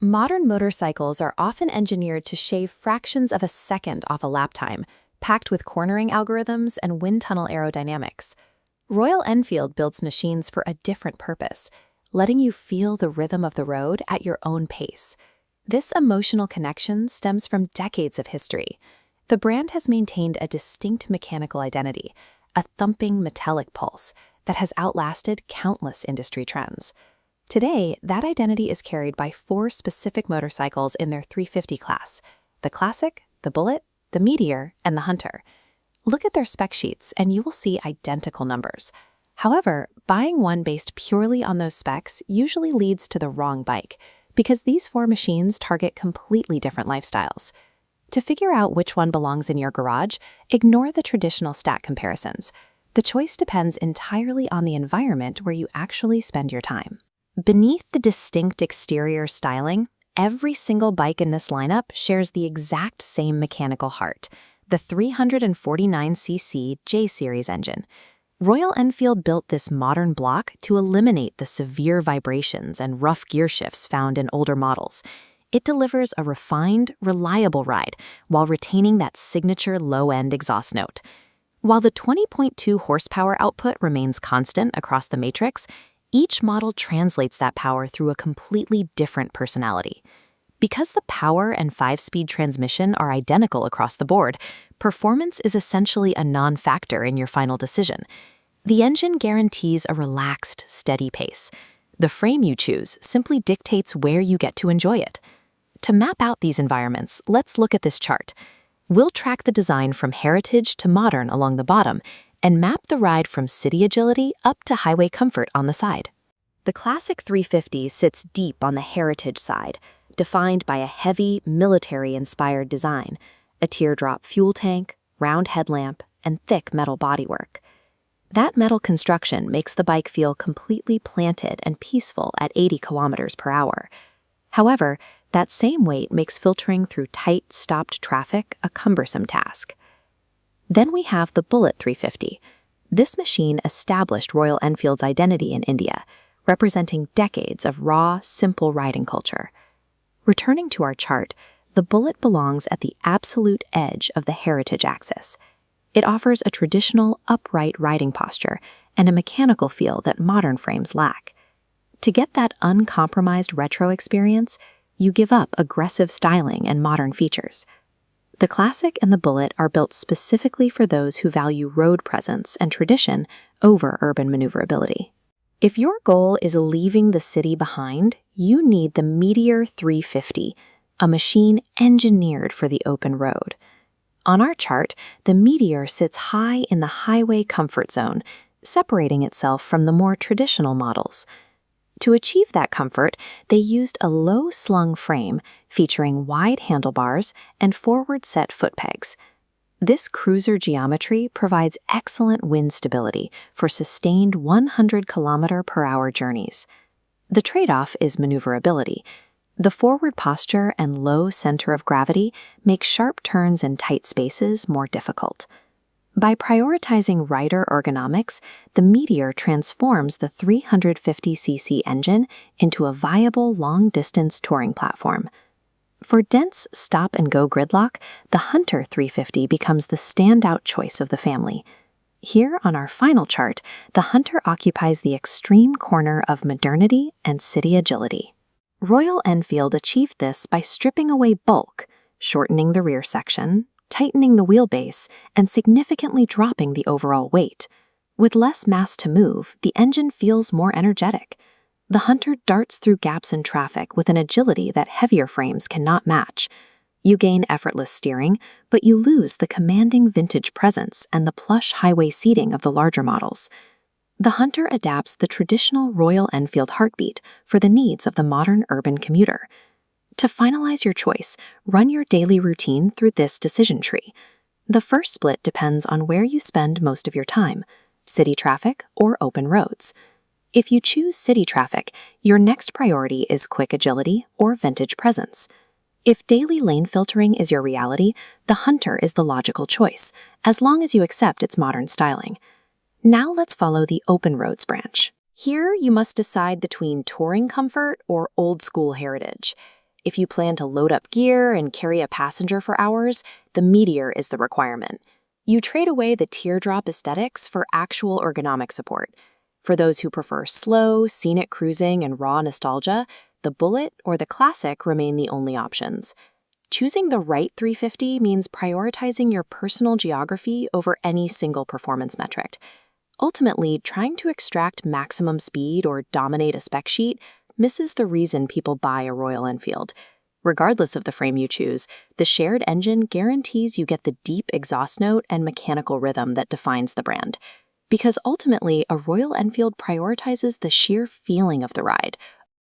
Modern motorcycles are often engineered to shave fractions of a second off a lap time, packed with cornering algorithms and wind tunnel aerodynamics. Royal Enfield builds machines for a different purpose, letting you feel the rhythm of the road at your own pace. This emotional connection stems from decades of history. The brand has maintained a distinct mechanical identity, a thumping metallic pulse that has outlasted countless industry trends. Today, that identity is carried by 4 specific motorcycles in their 350 class: the Classic, the Bullet, the Meteor, and the Hunter. Look at their spec sheets and you will see identical numbers. However, buying one based purely on those specs usually leads to the wrong bike, because these 4 machines target completely different lifestyles. To figure out which one belongs in your garage, ignore the traditional stat comparisons. The choice depends entirely on the environment where you actually spend your time. Beneath the distinct exterior styling, every single bike in this lineup shares the exact same mechanical heart: the 349cc J-Series engine. Royal Enfield built this modern block to eliminate the severe vibrations and rough gear shifts found in older models. It delivers a refined, reliable ride while retaining that signature low-end exhaust note. While the 20.2 horsepower output remains constant across the matrix, each model translates that power through a completely different personality. Because the power and 5-speed transmission are identical across the board, performance is essentially a non-factor in your final decision. The engine guarantees a relaxed, steady pace. The frame you choose simply dictates where you get to enjoy it. To map out these environments, let's look at this chart. We'll track the design from heritage to modern along the bottom, and map the ride from city agility up to highway comfort on the side. The Classic 350 sits deep on the heritage side, defined by a heavy, military-inspired design, a teardrop fuel tank, round headlamp, and thick metal bodywork. That metal construction makes the bike feel completely planted and peaceful at 80 kilometers per hour. However, that same weight makes filtering through tight, stopped traffic a cumbersome task. Then we have the Bullet 350. This machine established Royal Enfield's identity in India, representing decades of raw, simple riding culture. Returning to our chart, the Bullet belongs at the absolute edge of the heritage axis. It offers a traditional, upright riding posture and a mechanical feel that modern frames lack. To get that uncompromised retro experience, you give up aggressive styling and modern features. The Classic and the Bullet are built specifically for those who value road presence and tradition over urban maneuverability. If your goal is leaving the city behind, you need the Meteor 350, a machine engineered for the open road. On our chart, the Meteor sits high in the highway comfort zone, separating itself from the more traditional models. To achieve that comfort, they used a low-slung frame featuring wide handlebars and forward-set foot pegs. This cruiser geometry provides excellent wind stability for sustained 100-kilometer-per-hour journeys. The trade-off is maneuverability. The forward posture and low center of gravity make sharp turns in tight spaces more difficult. By prioritizing rider ergonomics, the Meteor transforms the 350cc engine into a viable long-distance touring platform. For dense stop-and-go gridlock, the Hunter 350 becomes the standout choice of the family. Here on our final chart, the Hunter occupies the extreme corner of modernity and city agility. Royal Enfield achieved this by stripping away bulk, shortening the rear section, tightening the wheelbase, and significantly dropping the overall weight. With less mass to move, the engine feels more energetic. The Hunter darts through gaps in traffic with an agility that heavier frames cannot match. You gain effortless steering, but you lose the commanding vintage presence and the plush highway seating of the larger models. The Hunter adapts the traditional Royal Enfield heartbeat for the needs of the modern urban commuter. To finalize your choice, run your daily routine through this decision tree. The first split depends on where you spend most of your time: city traffic or open roads. If you choose city traffic, your next priority is quick agility or vintage presence. If daily lane filtering is your reality, the Hunter is the logical choice, as long as you accept its modern styling. Now let's follow the open roads branch. Here you must decide between touring comfort or old-school heritage. If you plan to load up gear and carry a passenger for hours, the Meteor is the requirement. You trade away the teardrop aesthetics for actual ergonomic support. For those who prefer slow, scenic cruising and raw nostalgia, the Bullet or the Classic remain the only options. Choosing the right 350 means prioritizing your personal geography over any single performance metric. Ultimately, trying to extract maximum speed or dominate a spec sheet misses the reason people buy a Royal Enfield. Regardless of the frame you choose, the shared engine guarantees you get the deep exhaust note and mechanical rhythm that defines the brand. Because ultimately, a Royal Enfield prioritizes the sheer feeling of the ride,